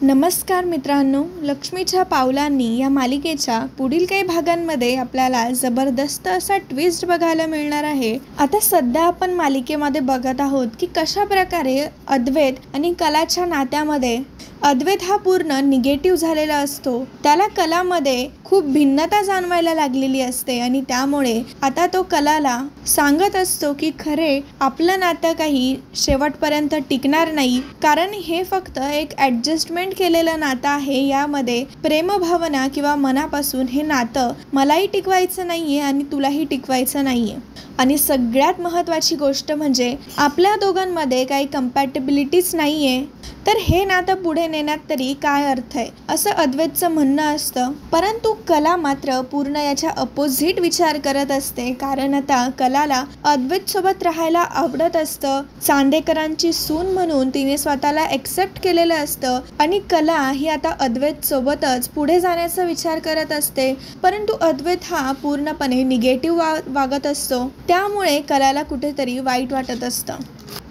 नमस्कार मित्रांनो, लक्ष्मीच्या पावलांनी या मालिकेच्या पुढील काही भागांमध्ये आपल्याला जबरदस्त असा ट्विस्ट बघायला मिळणार आहे। आता सध्या आपण मालिकेमध्ये बघत आहोत की कशा प्रकारे अद्वैत आणि कलाच्या नात्यामध्ये अद्वैत हा पूर्ण निगेटिव्ह झालेला असतो। त्याला कलामध्ये खूप भिन्नता जाणवायला लागलेली असते आणि त्यामुळे आता तो कलाला सांगत असतो की खरे आपलं नातं काही शेवटपर्यंत टिकणार नाही, कारण हे फक्त एक ॲडजस्टमेंट केलेलं नातं आहे। यामध्ये प्रेमभावना किंवा मनापासून हे नातं मलाही टिकवायचं नाहीये आणि तुलाही टिकवायचं नाहीये। आणि सगळ्यात महत्त्वाची गोष्ट म्हणजे आपल्या दोघांमध्ये काही कंपॅटिबिलिटीच नाहीये, तर हे नातं पुढे नेण्यात तरी काय अर्थ आहे, असं अद्वैतचं म्हणणं असतं। परंतु कला मात्र पूर्ण याच्या अपोजिट विचार करत असते, कारण आता कलाला अद्वैत सोबत राहायला आवडत असतं। चांदेकरांची सून म्हणून तिने स्वतःला एक्सेप्ट केलेलं असतं आणि कला ही आता अद्वैत सोबतच पुढे जाण्याचा विचार करत असते। परंतु अद्वैत हा पूर्णपणे निगेटिव्ह वागत असतो, त्यामुळे कलाला कुठेतरी वाईट वाटत असतं।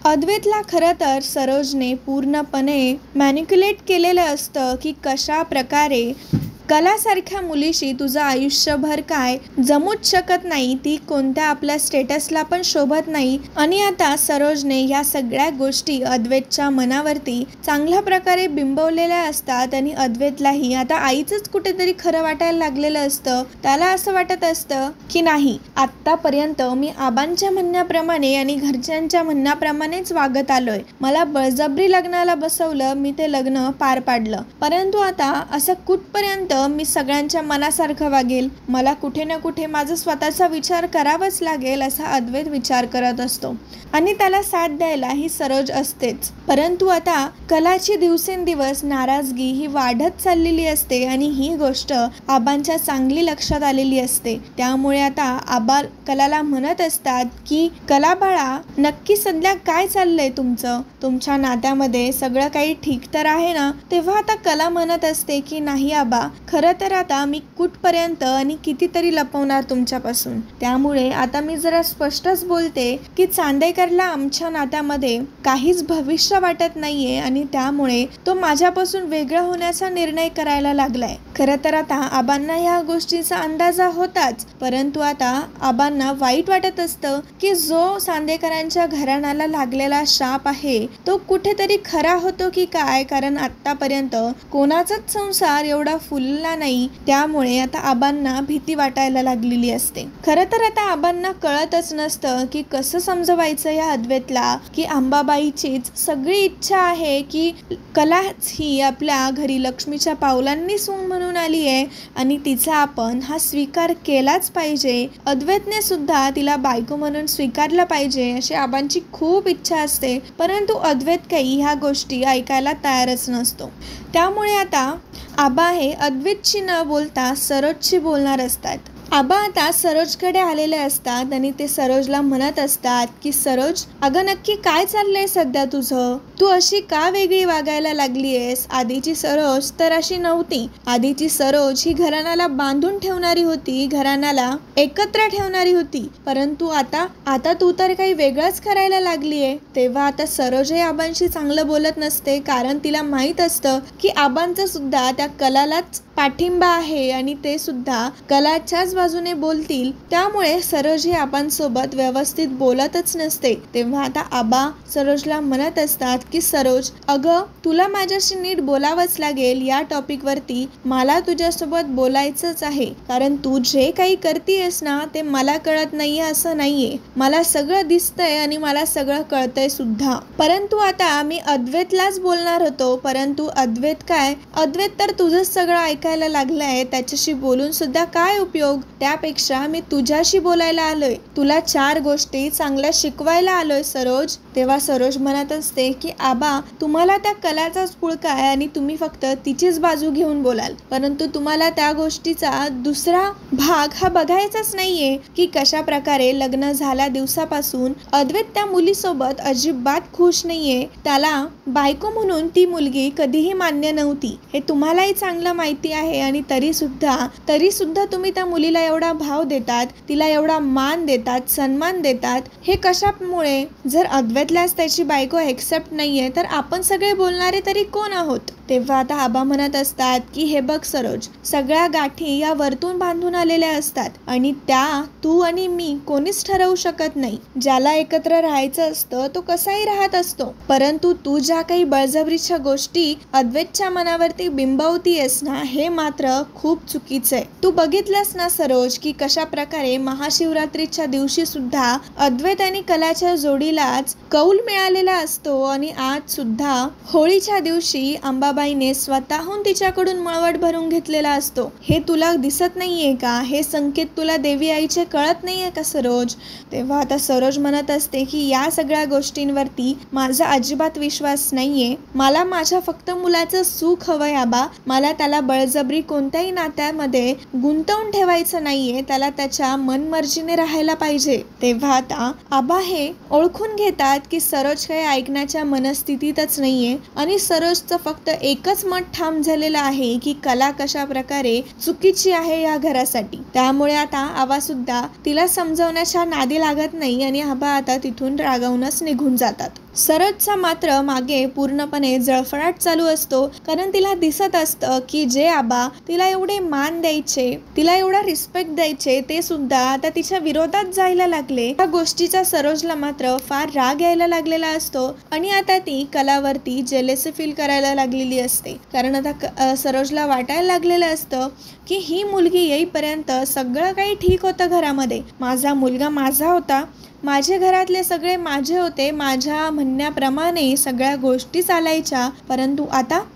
अद्वैतला खरं तर सरोजने पूर्णपणे मॅनिक्युलेट केलेलं असतं की कशा प्रकारे कलासारख्या मुलीशी तुझं आयुष्यभर काय जमूच शकत नाही, ती कोणत्या आपल्या स्टेटसला पण शोभत नाही। आणि आता सरोजने या सगळ्या गोष्टी अद्वैतच्या मनावरती चांगल्या प्रकारे बिंबवलेल्या असतात आणि अद्वैतलाही आता आईचंच कुठेतरी खरं वाटायला लागलेलं असतं। त्याला असं वाटत असतं की नाही, आत्तापर्यंत मी आबांच्या म्हणण्याप्रमाणे आणि घरच्यांच्या म्हणण्याप्रमाणेच वागत आलोय, मला बळजबरी लग्नाला बसवलं, मी ते लग्न पार पाडलं, परंतु आता असं कुठपर्यंत मी सगळ्यांच्या मनासारखं वागेल, मला कुठे ना कुठे माझा स्वतःचा विचार करावाच लागेल, असा अद्वैत विचार करत असतो। आणि त्याला साथ द्यायला ही सरोज असतेच। परंतु आता कलाची दिवसेंदिवस नाराजगी ही वाढत चाललेली असते आणि ही गोष्ट आबांच्या चांगली लक्षात आलेली असते। त्यामुळे आता आबा कलाला म्हणत असतात की कला बाळा, नक्की सध्या काय चाललंय तुमचं, तुमच्या नात्यामध्ये सगळं काही ठीक तर आहे ना? तेव्हा आता कला म्हणत असते की नाही आबा, खरं तर आता मी कुठपर्यंत आणि कितीतरी लपवणार तुमच्यापासून, त्यामुळे आता मी जरा स्पष्टच बोलते की चांदेकरला आमच्या नात्यामध्ये काहीच भविष्य वाटत नाहीये आणि त्यामुळे तो माझ्यापासून वेगळं होण्याचा निर्णय करायला लागलाय। खरं तर आता आबांना या गोष्टीचा अंदाजा होताच, परंतु आता आबांना वाईट वाटत असतं की जो चांदेकरांच्या घराण्याला लागलेला शाप आहे तो कुठेतरी खरा होतो की काय, कारण आतापर्यंत कोणाचाच संसार एवढा फुलला नाही, त्यामुळे आता आबांना भीती वाटायला लागलेली असते। खरं तर आता आबांना कळतच नसतं की कसं समजवायचं या अद्वैतला की अंबाबाईचीच सगळी इच्छा आहे की कलाच ही आपल्या घरी लक्ष्मीच्या पावलांनी सून म्हणून आली आहे आणि तिचा आपण हा स्वीकार केलाच पाहिजे, अद्वैतने सुद्धा तिला बायको म्हणून स्वीकारलं पाहिजे, अशी आबांची खूप इच्छा असते। परंतु अद्वैत काही ह्या गोष्टी ऐकायला तयारच नसतो। त्यामुळे आता आबा हे अद्वैतशी न बोलता सरोजशी बोलणार असतात। आबा आता सरोजकडे आलेले असतात आणि ते सरोजला म्हणत असतात की सरोज, अगं नक्की काय चाललंय सध्या तुझं, तू अशी का वेगळी वागायला लागली आहेस? आधीची सरोज तर अशी नव्हती, आधीची सरोज ही घराण्याला बांधून ठेवणारी होती, घराण्याला एकत्र ठेवणारी होती, परंतु आता तू तर काही वेगळंच करायला लागली आहे। तेव्हा आता सरोज हे आबांशी चांगलं बोलत नसते, कारण तिला माहीत असतं की आबांचं सुद्धा त्या कलालाच पाठिंबा आहे आणि ते सुद्धा कलाच्याच बाजूने बोलतील, त्यामुळे सरोज ही आबांसोबत व्यवस्थित बोलतच नसते। तेव्हा आता आबा सरोजला म्हणत असतात की सरोज, अगं तुला माझ्याशी नीट बोलावंच लागेल, या टॉपिकवरती मला तुझ्यासोबत बोलायचंच आहे, कारण तू जे काही करतेयस ना ते मला कळत नाहीये असं नाहीये, मला सगळं दिसतंय आणि मला सगळं कळतंय सुद्धा। परंतु आता मी अद्वैतलाच बोलणार होतो, परंतु अद्वैत तर तुझंच सगळं ऐकायला लागलाय, त्याच्याशी बोलून सुद्धा काय उपयोग, त्यापेक्षा मी तुझ्याशी बोलायला आलोय, तुला 4 गोष्टी चांगल्या शिकवायला आलोय सरोज। तेव्हा सरोज म्हणत असते की आबा, तुम्हाला त्या कलाचाच पुळका आहे आणि तुम्ही फक्त तिचीच बाजू घेऊन बोलाल, परंतु तुम्हाला त्या गोष्टीचा दुसरा भाग हा बघायचाच नाहीये की कशा प्रकारे लग्न झाल्या दिवसापासून अद्वैत त्या मुलीसोबत अजिबात खुश नाहीये, त्याला बायको म्हणून ती मुलगी कधीही मान्य नव्हती, हे तुम्हालाही चांगलं माहिती आहे आणि तरी सुद्धा तुम्ही त्या मुलीला एवढा भाव देतात, तिला एवढा मान देतात, सन्मान देतात, हे कशामुळे? जर अद्वैतलाच त्याची बायको एक्सेप्ट नाहीये तर आपण सगळे बोलणारे तरी कोण आहोत? तेव्हा आता आबा म्हणत असतात की हे बघ सरोज, सगळ्या गाठी या वरतून बांधून आलेल्या असतात आणि त्या तू आणि मी कोणीच ठरवू शकत नाही. ज्याला एकत्र राहायचं असतं तो कसाही राहत असतो, परंतु तू ज्या काही बळजबरीच्या गोष्टी अद्वैतच्या मनावरती बिंबवतीयस ना, हे मात्र खूप चुकीचं आहे. तू बघितलंस ना सरोज की कशा प्रकारे महाशिवरात्रीच्या दिवशी सुद्धा अद्वैत आणि कलाच्या जोडीलाच कौल मिळालेला असतो आणि आज सुद्धा होळीच्या दिवशी अंबाबाईने स्वतःहून तिच्याकडून मळवट भरून घेतलेला असतो. हे तुला दिसत नाहीये का? हे संकेत तुला देवी आईचे कळत नाहीये का सरोज? तेव्हा आता सरोज म्हणत असते की या सगळ्या गोष्टींवरती माझा अजिबात विश्वास नाहीये. मला माझ्या फक्त मुलाचं सुख हवंय आबा. मला त्याला बळजबरी कोणत्याही नात्यामध्ये गुंतवून ठेवायचं नाहीये. त्याला त्याच्या मनमर्जीने राहायला पाहिजे. तेव्हा आता आबा हे ओळखून घेतात की सरोज काही ऐकण्याच्या मनस्थितीतच नाहीये आणि सरोजचं फक्त एकच मत ठाम झालेलं आहे की कला कशा प्रकारे चुकीची आहे या घरासाठी. त्यामुळे आता आबा सुद्धा तिला समजवण्याच्या नादी लागत नाही आणि आबा आता तिथून रागावूनच निघून जातात. सरोजचा मात्र मागे पूर्णपणे जळफळाट चालू असतो, कारण तिला दिसत असतं की जे आबा तिला एवढे मान द्यायचे, तिला एवढा रिस्पेक्ट द्यायचे, ते सुद्धा आता तिच्या विरोधात जायला लागले. या गोष्टीचा सरोजला मात्र फार राग यायला लागलेला असतो आणि आता ती कलावरती जेलेसी फील करायला लागलेली असते, कारण आता सरोजला वाटायला लागलेलं असतं की ही मुलगी येईपर्यंत सगळं काही ठीक होतं घरामध्ये. माझा मुलगा माझा होता, माझे घरातले सगळे माझे होते, माझ्या म्हणण्याप्रमाणे सगळ्या गोष्टी चालायच्या, परंतु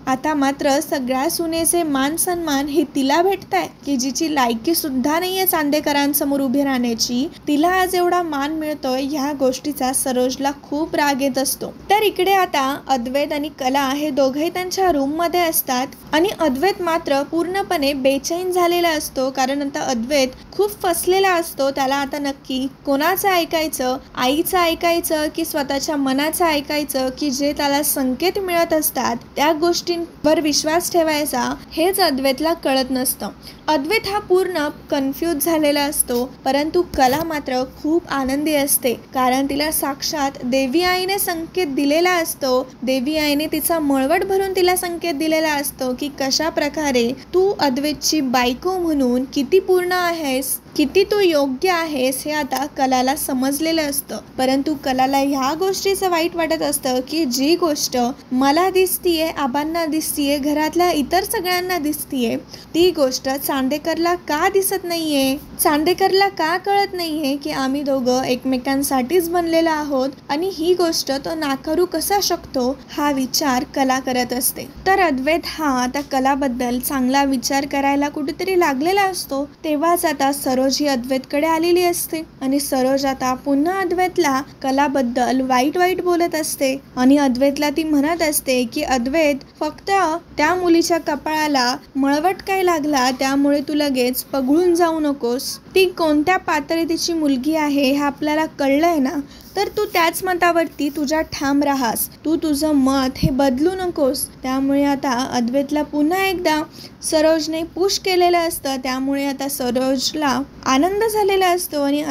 आता मात्र सगळ्या सुनेचे मान सन्मान हे तिला भेटताय की जिची लायकी सुद्धा नाहीये चांदेकरांसमोर उभी राहण्याची. तिला आज एवढा मान मिळतोय, ह्या गोष्टीचा सरोजला खूप राग येत असतो. तर इकडे आता अद्वैत आणि कला हे दोघेही त्यांच्या रूम मध्ये असतात आणि अद्वैत मात्र पूर्णपणे बेचैन झालेला असतो, कारण आता अद्वैत खूप फसलेला असतो. त्याला आता नक्की कोणाचं ऐकायचं, आईचं ऐकायचं की स्वतःच्या मनाचं ऐकायचं, की जे त्याला संकेत मिळत असतात त्या गोष्टींवर विश्वास ठेवायचा, हेच अद्वैतला कळत नसतं. अद्वैत हा पूर्ण कन्फ्यूज झालेला असतो, परंतु कला मात्र खूप आनंदी असते, कारण तिला साक्षात देवी आईने संकेत दिलेला असतो. देवी आईने तिचा मळवट भरून तिला संकेत दिलेला असतो की कशा प्रकारे तू अद्वैतची बायको म्हणून किती पूर्ण आहेस, किती तू योग्य आहेस, हे आता कलाला समजलेलं असतं. परंतु कलाला ह्या गोष्टीचं वाईट वाटत असतं की जी गोष्ट मला दिसतीये, आबांना दिसतीये, घरातल्या इतर सगळ्यांना दिसतीये, ती गोष्ट चांदेकरला का दिसत नाहीये? चांदेकरला का कळत नाहीये की आम्ही दोघं एकमेकांसाठीच बनलेलो आहोत आणि ही गोष्ट तो नाकारू कसा शकतो, हा विचार कला करत असते. तर अद्वैत हा आता कलाबद्दल चांगला विचार करायला कुठेतरी लागलेला असतो. तेव्हाच आता सरोज ही अद्वैतकडे आलेली असते आणि सरोज आता पुन्हा अद्वैतला कलाबद्दल वाईट बोलत असते आणि अद्वैतला ती म्हणत असते की अद्वैत, फक्त त्या मुलीच्या कपाळाला मळवट काय लागला त्यामुळे तू लगेच पगळून जाऊ नकोस. ती कोणत्या पात्रतेची मुलगी आहे हे आपल्याला कळलंय ना, तर तू त्याच मतावरती तुझ्या ठाम राहास. तू तुझं मत हे बदलू नकोस. त्यामुळे आता अद्वैतला पुन्हा एकदा सरोजने पुश केलेलं असतं, त्यामुळे आता सरोजला आनंद झालेला असतो आणि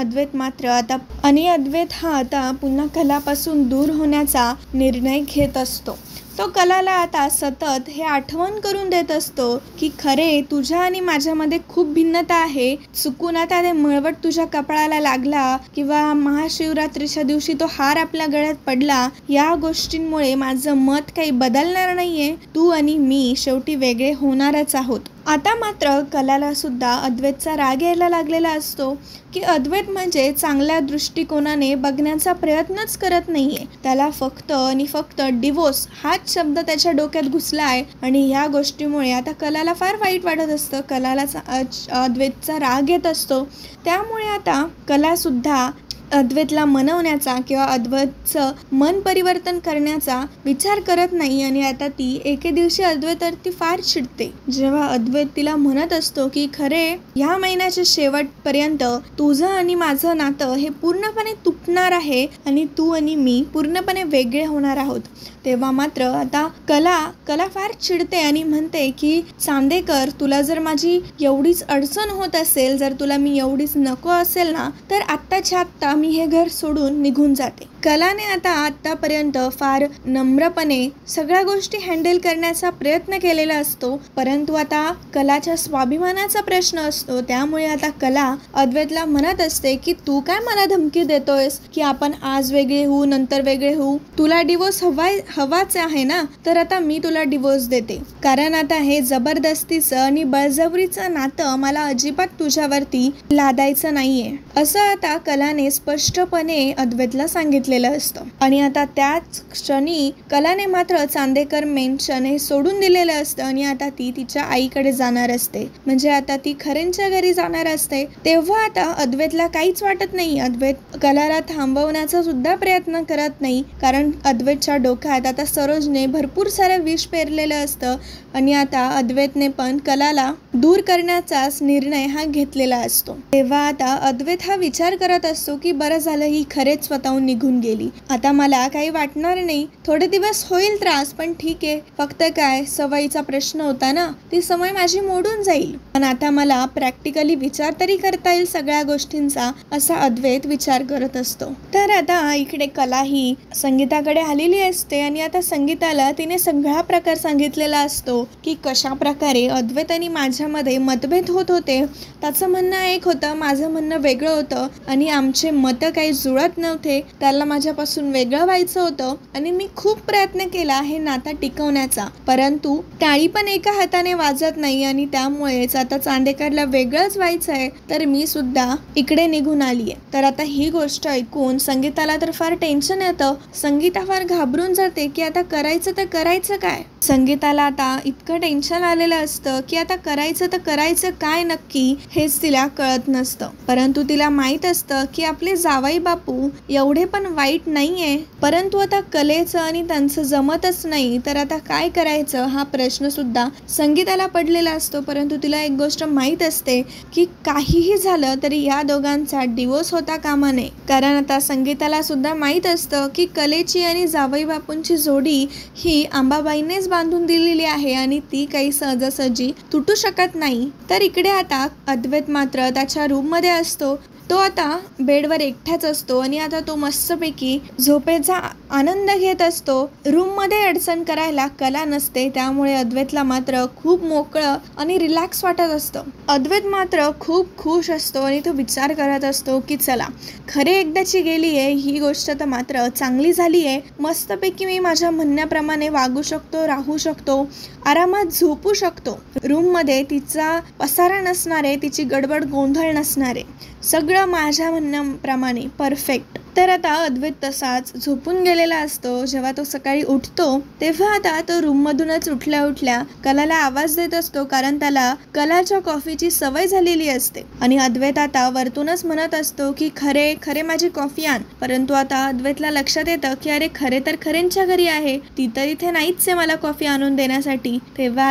अद्वैत हा आता पुन्हा कलापासून दूर होण्याचा निर्णय घेत असतो. तो कलाला आता सतत हे आठवण करून देत असतो की खरे तुझ्या आणि माझ्यामध्ये खूप भिन्नता आहे. चुकून आता ते मळवट तुझ्या कपाळाला लागला किंवा महाशिवरात्रीच्या दिवशी तो हार आपल्या गळ्यात पडला, या गोष्टींमुळे माझं मत काही बदलणार नाहीये. तू आणि मी शेवटी वेगळे होणारच आहोत. आता मात्र कलाला सुद्धा अद्वैतचा राग यायला लागलेला असतो की अद्वैत म्हणजे चांगल्या दृष्टिकोनाने बघण्याचा प्रयत्नच करत नाहीये. त्याला फक्त आणि फक्त डिवोर्स हाच शब्द त्याच्या डोक्यात घुसलाय आणि ह्या गोष्टीमुळे आता कलाला फार वाईट वाटत असतं. कलाला अद्वैतचा राग येत असतो. त्यामुळे आता कला सुद्धा अद्वैतला मनवण्याचा किंवा अद्वैतचं मन परिवर्तन करण्याचा विचार करत नाही आणि आता ती एके दिवशी अद्वैतवरती फार चिडते, जेव्हा अद्वैत तिला म्हणत असतो की खरे ह्या महिन्याच्या शेवटपर्यंत तुझं आणि माझं नातं हे पूर्णपणे तुटणार आहे आणि तू आणि मी पूर्णपणे वेगळे होणार आहोत. तेव्हा मात्र आता कला फार चिडते आणि म्हणते की चांदेकर, तुला जर माझी एवढीच अडचण होत असेल, जर तुला मी एवढीच नको असेल ना, तर आत्ताच्या आत्ता मी हे घर सोडून निघून जाते. कलाने आतापर्यंत फार नम्रपणे सगळ्या गोष्टी हँडल करण्याचा प्रयत्न केलेला असतो, परंतु आता कलाच्या स्वाभिमानाचा प्रश्न असतो. त्यामुळे आता कला अद्वैतला म्हणत असते की तू काय मला धमकी देतोयस की आपण आज वेगळे होऊ नंतर वेगळे होऊ, तुला डिवोर्स हवाच आहे ना, तर आता मी तुला डिवोर्स देते, कारण आता हे जबरदस्तीचं आणि बळजबरीचं नातं मला अजिबात तुझ्यावरती लादायचं नाहीये, असं आता कलाने स्पष्टपणे अद्वैतला सांगितलेलं असतं. आणि आता त्याच क्षणी कलाने मात्र चांदेकर मेन्शन हे सोडून दिलेलं असतं आणि आता ती तिच्या आईकडे जाणार असते, म्हणजे आता ती खरेंच्या घरी जाणार असते. तेव्हा आता अद्वैतला काहीच वाटत नाही. अद्वैत कलाला थांबवण्याचा सुद्धा प्रयत्न करत नाही, कारण अद्वैतच्या डोक्यात आता सरोजने भरपूर सारं विष पेरलेलं असतं आणि आता अद्वैतने पण कलाला दूर करण्याचाच निर्णय हा घेतलेला असतो. तेव्हा आता अद्वैत हा विचार करत असतो की बरं झालं ही खरेच स्वतःहून निघून गेली, आता मला काही वाटणार नाही, थोडे दिवस होईल त्रास पण ठीक आहे, फक्त काय सवयीचा प्रश्न होता ना, ती सवय माझी मोडून जाईल, पण आता मला प्रॅक्टिकली विचार तरी करता येईल सगळ्या गोष्टींचा, असा अद्वैत विचार करत असतो. तर आता इकडे कला ही संगीताकडे आलेली असते आणि आता संगीताला तिने सगळा प्रकार सांगितलेला असतो की कशा प्रकारे अद्वैत आणि माझ्यामध्ये मतभेद होत होते. त्याचं म्हणणं एक होतं, माझं म्हणणं वेगळं होतं आणि आमचे मतं काही जुळत नव्हते, त्याला माझ्यापासून वेगळं व्हायचं होतं आणि मी खूप प्रयत्न केला हे नातं टिकवण्याचा, परंतु टाळी पण एका हाताने वाजत नाही आणि त्यामुळेच आता चांदेकरला वेगळंच व्हायचं आहे, तर मी सुद्धा इकडे निघून आली आहे. तर आता ही गोष्ट ऐकून संगीताला तर फार टेन्शन येतं. संगीता फार घाबरून जाते की आता करायचं तर करायचं काय. संगीताला आता इतकं टेन्शन आलेलं असतं की आता करायचं तर करायचं काय नक्की हेच तिला कळत नसतं, परंतु तिला माहीत असतं की आपले जावई बापू एवढे पण वाईट नाहीये, परंतु आता कलेचं आणि त्यांचं जमतच नाही, तर आता काय करायचं हा प्रश्न सुद्धा संगीताला पडलेला असतो. परंतु तिला एक गोष्ट माहीत असते की काहीही झालं तरी या दोघांचा डिवोर्स होता कामा नये, कारण आता संगीताला सुद्धा माहीत असतं की कलेची आणि जावई बापूंची जोडी ही अंबाबाईनेच बांधून दिलेली आहे आणि ती काही सहजासहजी तुटू शकत नाही. तर इकडे आता अद्वैत मात्र त्याच्या रूममध्ये असतो. तो आता बेडवर एकटाच असतो आणि आता तो मस्तपैकी झोपेचा आनंद घेत असतो. रूममध्ये अडचण करायला कला नसते, त्यामुळे अद्वैतला मात्र खूप मोकळं आणि रिलॅक्स वाटत असतं. अद्वैत मात्र खूप खुश असतो आणि तो विचार करत असतो की चला खरे एकदाची गेली आहे, ही गोष्ट तर मात्र चांगली झाली आहे, मस्तपैकी मी माझ्या म्हणण्याप्रमाणे वागू शकतो, राहू शकतो, आरामात झोपू शकतो. रूममध्ये तिचा पसारा नसणारे, तिची गडबड गोंधळ नसणारे, सगळं माझ्या म्हणण्याप्रमाणे परफेक्ट. तर आता अद्वैत तसाच झोपून गेलेला असतो. जेव्हा तो सकाळी उठतो तेव्हा आता तो रूममधूनच उठल्या उठल्या कलाला आवाज देत असतो, कारण त्याला कलाच्या कॉफीची सवय झालेली असते आणि अद्वैत आता वरतूनच म्हणत असतो की खरे खरे माझी कॉफी आण. परंतु आता अद्वैतला लक्षात येतं की अरे खरे तर खरेंच्या घरी आहे, ती तर इथे नाहीच आहे मला कॉफी आणून देण्यासाठी. तेव्हा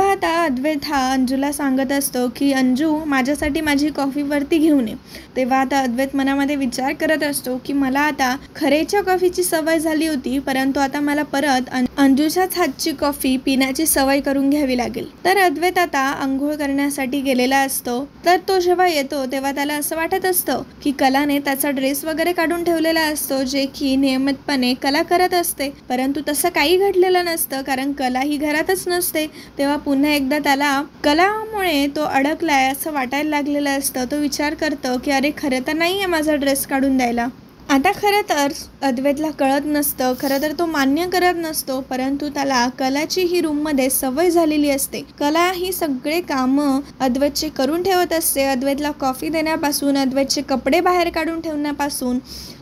आता अद्वैत हा अंजूला सांगत असतो की अंजू माझ्यासाठी माझी कॉफी वरती घेऊन ये. तेव्हा आता अद्वैत मनामध्ये विचार करत असतो की मला आता खरेच्या कॉफीची सवय झाली होती, परंतु आता मला परत अंजूच्याच हातची कॉफी पिण्याची सवय करून घ्यावी लागेल. तर अद्वैत आता आंघोळ करण्यासाठी गेलेला असतो. तर तो जेव्हा येतो तेव्हा त्याला असं वाटत असतं की कलाने त्याचा ड्रेस वगैरे काढून ठेवलेला असतो, जे की नियमितपणे कला करत असते, परंतु तसं काही घडलेलं नसतं, कारण कला ही घरातच नसते. तेव्हा पुन्हा एकदा त्याला कलामुळे तो अडकलाय असं वाटायला लागलेलं असतं. तो विचार करतो की अरे खरं तर नाही आहे माझा ड्रेस काढून द्यायला. आता खरं तर अद्वैतला कळत नसतं, खरं तर तो मान्य करत नसतो, परंतु त्याला कलाची ही रूममध्ये सवय झालेली असते. कला ही सगळे कामं अद्वैतचे करून ठेवत असते. अद्वैतला कॉफी देण्यापासून, अद्वैतचे कपडे बाहेर काढून ठेवण्यापासून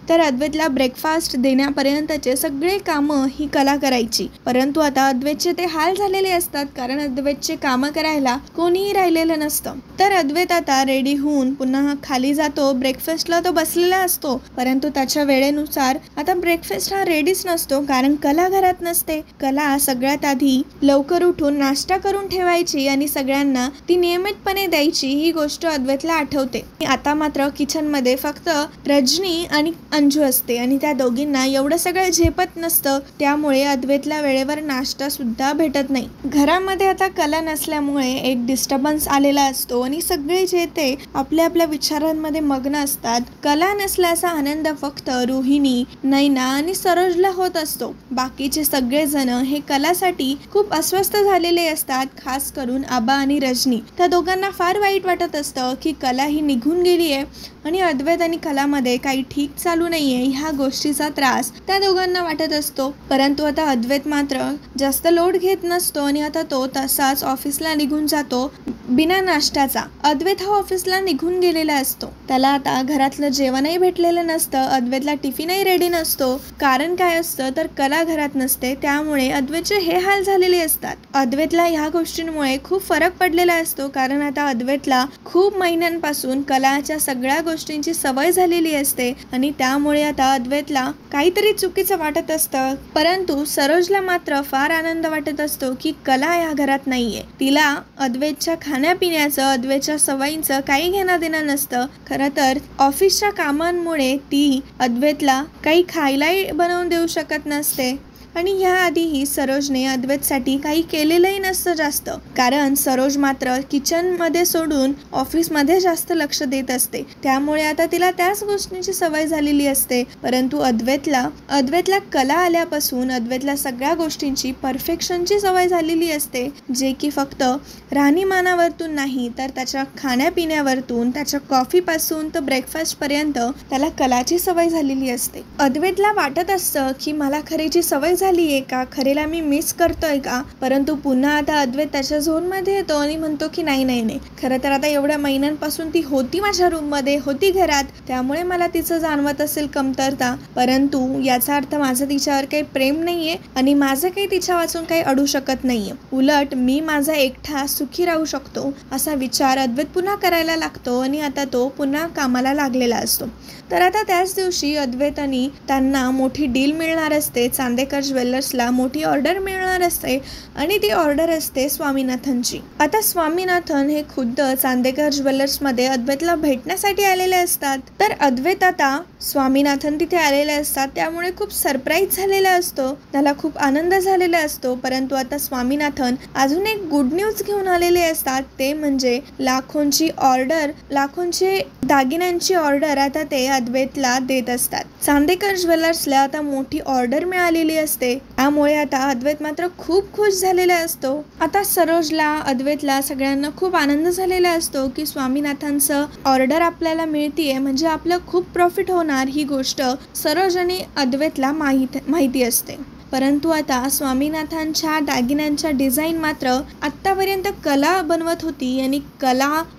तर अद्वैतला ब्रेकफास्ट देण्यापर्यंतचे सगळे कामं ही कला करायची. परंतु आता अद्वैतचे ते हाल झालेले असतात, कारण अद्वैतचे कामं करायला कोणीही राहिलेलं नसतं. तर अद्वैत आता रेडी होऊन पुन्हा खाली जातो. ब्रेकफास्टला तो बसलेला असतो, परंतु त्याच्या वेळेनुसार आता ब्रेकफास्ट हा रेडीच नसतो, कारण कला घरात नसते. कला सगळ्यात आधी लवकर उठून नाश्ता करून ठेवायची आणि सगळ्यांना ती नियमितपणे द्यायची, ही गोष्ट अद्वैतला आठवते. आता मात्र किचनमध्ये फक्त रजनी आणि अंजू असते आणि त्या दोघींना एवढं सगळं झेपत नसतं, त्यामुळे अद्वैतला वेळेवर नाश्ता सुद्धा भेटत नाही. घरामध्ये आता कला नसल्यामुळे एक डिस्टर्बन्स आलेला असतो आणि सगळे जे ते आपल्या आपल्या विचारांमध्ये मग्न असतात. कला नसल्याचा आनंद फक्त रोहिणी, नैना आणि सरोजला होत असतो. बाकीचे सगळे जण हे कलासाठी खूप अस्वस्थ झालेले असतात, खास करून आबा आणि रजनी. त्या दोघांना फार वाईट वाटत असतं की कला ही निघून गेली आहे आणि अद्वैत आणि कलामध्ये काही ठीक चालू नाहीये. ह्या गोष्टीचा त्रास त्या दोघांना वाटत असतो. परंतु आता अद्वैत मात्र जास्त लोड घेत नसतो आणि आता तो तसाच ऑफिसला निघून जातो बिना नाश्त्याचा. अद्वैत हा ऑफिसला निघून गेलेला असतो. त्याला आता घरातलं जेवणही भेटलेलं नसतं. अद्वैतला टिफिनही रेडी नसतो. कारण काय असतं तर कला घरात नसते, त्यामुळे अद्वैतचे हे हाल झालेले असतात. अद्वैतला ह्या गोष्टींमुळे खूप फरक पडलेला असतो, कारण आता अद्वैतला खूप महिन्यांपासून कलाच्या सगळ्या गोष्टींची सवय झालेली असते आणि त्यामुळे आता अद्वैतला काहीतरी चुकीचं वाटत असतं. परंतु सरोजला मात्र फार आनंद वाटत असतो की कला या घरात नाहीये. तिला अद्वैतच्या खाण्यापिण्याचं, अद्वैतच्या सवयींचं काही घेणं देणं नसतं. खरं तर ऑफिसच्या कामांमुळे ती अद्वैतला काही खायलाही बनवून देऊ शकत नसते आणि याआधीही सरोजने अद्वैतसाठी काही केलेलंही नसतं जास्त, कारण सरोज मात्र किचनमध्ये सोडून ऑफिसमध्ये जास्त लक्ष देत असते. त्यामुळे आता तिला त्याच गोष्टींची सवय झालेली असते. परंतु अद्वैतला कला आल्यापासून अद्वैतला सगळ्या गोष्टींची परफेक्शनची सवय झालेली असते, जे की फक्त राहणीमानावरतून नाही तर त्याच्या खाण्यापिण्यावरतून, त्याच्या कॉफीपासून तर ब्रेकफास्टपर्यंत त्याला कलाची सवय झालेली असते. अद्वैतला वाटत असतं की मला खरेची सवय झाली आहे का, खरेला मी मिस करतोय का. परंतु पुन्हा आता अद्वैत त्याच्या झोनमध्ये येतो आणि म्हणतो की नाही, खरं तर आता एवढ्या महिन्यांपासून ती होती माझ्या रूममध्ये, होती घरात, त्यामुळे मला तिचं जाणवत असेल कमतरता. परंतु याचा अर्थ माझं तिच्यावर काही प्रेम नाहीये आणि माझं काही तिच्या वाचून काही अडू शकत नाहीये. उलट मी माझा एकटा सुखी राहू शकतो असा विचार अद्वैत पुन्हा करायला लागतो आणि आता तो पुन्हा कामाला लागलेला असतो. तर आता त्याच दिवशी अद्वैतानी त्यांना मोठी डील मिळणार असते. चांदेकर ज्वेलर्सला मोठी ऑर्डर मिळणार असते आणि ती ऑर्डर असते स्वामीनाथनची. आता स्वामीनाथन हे खुद्द चांदेकर ज्वेलर्समध्ये अद्वैतला भेटण्यासाठी आलेले असतात. तर अद्वैत आता स्वामीनाथन तिथे आलेले असतात, त्यामुळे खूप सरप्राईज झालेला असतो, त्याला खूप आनंद झालेला असतो. परंतु आता स्वामीनाथन अजून एक गुड न्यूज घेऊन आलेले असतात, ते म्हणजे लाखोंची दागिन्यांची ऑर्डर आता ते अद्वैतला देत असतात. चांदेकर ज्वेलर्सला आता मोठी ऑर्डर मिळालेली असते, त्यामुळे आता अद्वैत मात्र खूप खुश झालेला असतो. आता सरोजला, अद्वैतला सगळ्यांना खूप आनंद झालेला असतो की स्वामीनाथांचं ऑर्डर आपल्याला मिळतीये, म्हणजे आपलं खूप प्रॉफिट होणार, ही गोष्ट सरोज आणि अद्वैतला माहिती असते. परंतु आता स्वामीनाथांच्या दागिन्यांच्या डिझाईन मात्र आत्तापर्यंत कला बनवत होती आणि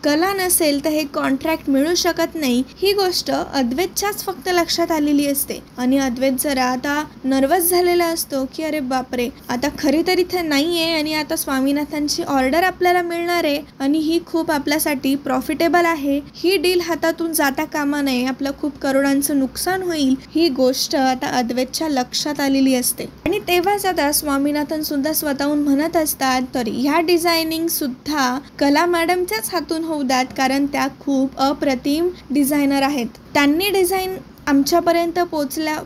कला नसेल तर हे कॉन्ट्रॅक्ट मिळू शकत नाही, ही गोष्ट अद्वैतच्याच फक्त लक्षात आलेली असते. आणि अद्वैत जरा आता नर्वस झालेला असतो की अरे बापरे, आता खरी तर इथे नाहीये आणि आता स्वामीनाथांची ऑर्डर आपल्याला मिळणार आहे आणि ही खूप आपल्यासाठी प्रॉफिटेबल आहे. ही डील हातातून जाता कामा नये, आपलं खूप करोडांचं नुकसान होईल, ही गोष्ट आता अद्वैतच्या लक्षात आलेली असते. आणि तेव्हाच आता स्वामीनाथन सुद्धा स्वतःहून म्हणत असतात तर ह्या डिझायनिंग सुद्धा कला मॅडमच्याच हातून होऊ द्यात, कारण त्या खूप अप्रतिम डिझायनर आहेत. त्यांनी डिझाईन आमच्यापर्यंत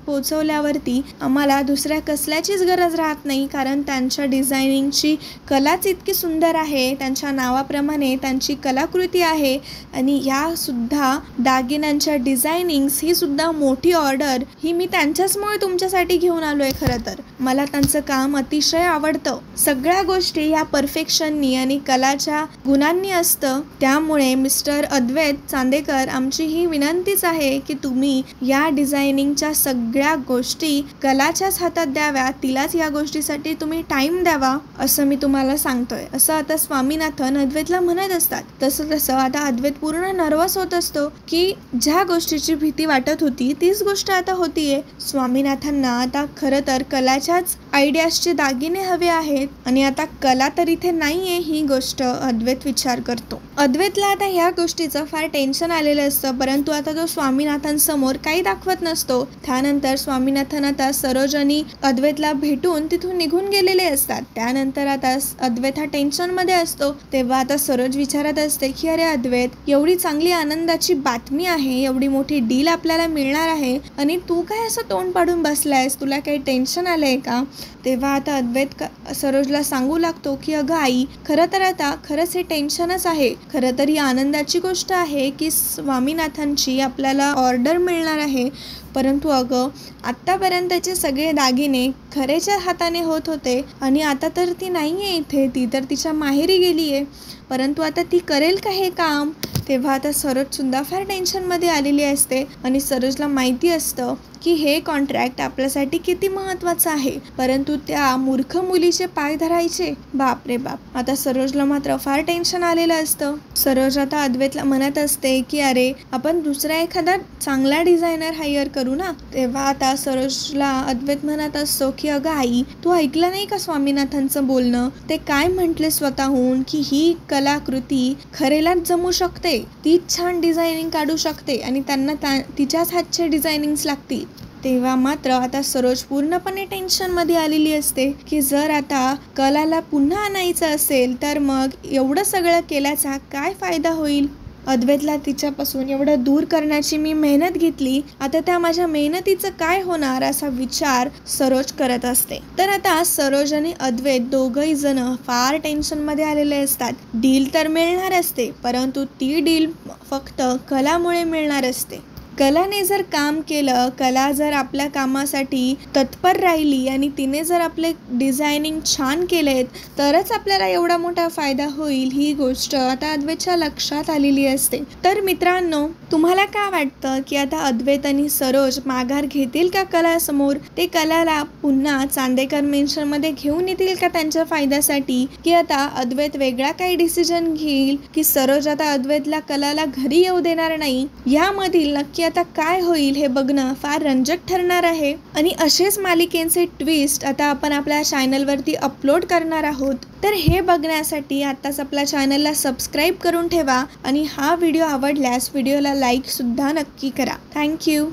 पोचवल्यावरती आम्हाला दुसऱ्या कसल्याचीच गरज राहत नाही, कारण त्यांच्या डिझायनिंगची कलाच इतकी सुंदर आहे, त्यांच्या नावाप्रमाणे त्यांची कलाकृती आहे. आणि ह्या सुद्धा दागिन्यांच्या डिझायनिंग्स ही सुद्धा मोठी ऑर्डर ही मी त्यांच्याचमुळे तुमच्यासाठी घेऊन आलो आहे. खरं तर मला त्यांचं काम अतिशय आवडतं, सगळ्या गोष्टी ह्या परफेक्शननी आणि कलाच्या गुणांनी असतं. त्यामुळे मिस्टर अद्वैत चांदेकर, आमची ही विनंतीच आहे की तुम्ही या डिझायनिंगच्या सगळ्या गोष्टी कलाच्याच हातात द्याव्या, तिलाच या गोष्टीसाठी तुम्ही टाइम द्यावा, असं मी तुम्हाला सांगतोय, असं आता स्वामीनाथन अद्वैतला म्हणत असतात. तसं आता अद्वैत पूर्ण नर्वस होत असतो की ज्या गोष्टीची भीती वाटत होती तीच गोष्ट आता होतीये. स्वामीनाथांना आता खरं तर कलाच्याच आयडियाजचे दागिने हवे आहेत आणि आता कला तर इथे नाहीये ही गोष्ट अद्वैत विचार करतो. अद्वैतला आता ह्या गोष्टीचं फार टेन्शन आलेलं असतं, परंतु आता तो स्वामीनाथनसमोर काही दाखवत नसतो. त्यानंतर स्वामीनाथन आता सरोज आणि अद्वैतला भेटून तिथून निघून गेलेले असतात. त्यानंतर आता अद्वैत हा टेन्शनमध्ये असतो. तेव्हा आता सरोज विचारत असते की अरे अद्वैत, एवढी चांगली आनंदाची बातमी आहे, एवढी मोठी डील आपल्याला मिळणार आहे आणि तू काय असं तोंड पाडून बसलायस, तुला काही टेन्शन आलंय का? तेव्हा आता अद्वैत सरोजला सांगू लागतो की अगं आई, खरंच हे टेन्शनच आहे. खरं तर ही आनंदाची गोष्ट आहे की स्वामीनाथनची आपल्याला ऑर्डर मिळणार आहे, परंतु अगं आत्तापर्यंतचे सगळे दागिने खरेच्या हाताने होत होते आणि आता तर ती नाही आहे इथे, ती तर तिच्या माहेरी गेली आहे, परंतु आता ती करेल का हे काम? तेव्हा आता सरोजसुद्धा फार टेन्शनमध्ये आलेली असते आणि सरोजला माहिती असतं की हे कॉन्ट्रॅक्ट आपल्यासाठी किती महत्त्वाचं आहे, परंतु त्या मूर्ख मुलीचे पाय धरायचे, बाप रे बाप. आता सरोजला मात्र फार टेन्शन आलेलं असतं. सरोज आता अद्वैतला म्हणत असते की अरे आपण दुसरा एखादा चांगला डिझायनर हायर करू ना. तेव्हा आता सरोजला अद्वैत म्हणत असतो की अगं आई, तू ऐकलं नाही का स्वामीनाथनचं बोलणं? ते काय म्हटले स्वतःहून की ही कलाकृती खरेलाच जमू शकते, तीच छान डिझायनिंग काढू शकते आणि त्यांना तिच्याच हातचे डिझायनिंग्स लागतील. तेव्हा मात्र आता सरोज पूर्णपणे टेन्शनमध्ये आलेली असते की जर आता कलाला पुन्हा आणायचं असेल तर मग एवढं सगळं केल्याचा काय फायदा होईल? अद्वैतला तिच्यापासून एवढं दूर करण्याची मी मेहनत घेतली, आता त्या माझ्या मेहनतीचं काय होणार असा विचार सरोज करत असते. तर आता सरोज आणि अद्वैत दोघंही जण फार टेन्शनमध्ये आलेले असतात. डील तर मिळणार असते, परंतु ती डील फक्त कलामुळे मिळणार असते. कलाने जर काम केलं, कला जर आपल्या कामासाठी तत्पर राहिली आणि तिने जर आपले डिझायनिंग छान केलेत तरच आपल्याला एवढा मोठा फायदा होईल, ही गोष्ट आता अद्वैतच्या लक्षात आलेली असते. तर मित्रांनो, तुम्हाला काय वाटतं की आता अद्वैत आणि सरोज माघार घेतील का कलासमोर? ते कलाला पुन्हा चांदेकर मेन्शनमध्ये घेऊन येतील का त्यांच्या फायद्यासाठी, की आता अद्वैत वेगळा काही डिसिजन घेईल की सरोज आता अद्वैतला कलाला घरी येऊ देणार नाही? यामधील नक्की आता काय होईल हे बघणं फार रंजक ठरणार आहे. आणि असेच मालिकेंचे ट्विस्ट आता आपण आपल्या चॅनलवरती अपलोड करणार आहोत. तर हे बघण्यासाठी आत्ताच आपल्या चॅनलला सबस्क्राईब करून ठेवा आणि हा व्हिडिओ आवडल्यास व्हिडिओला लाईक सुद्धा नक्की करा. थँक्यू.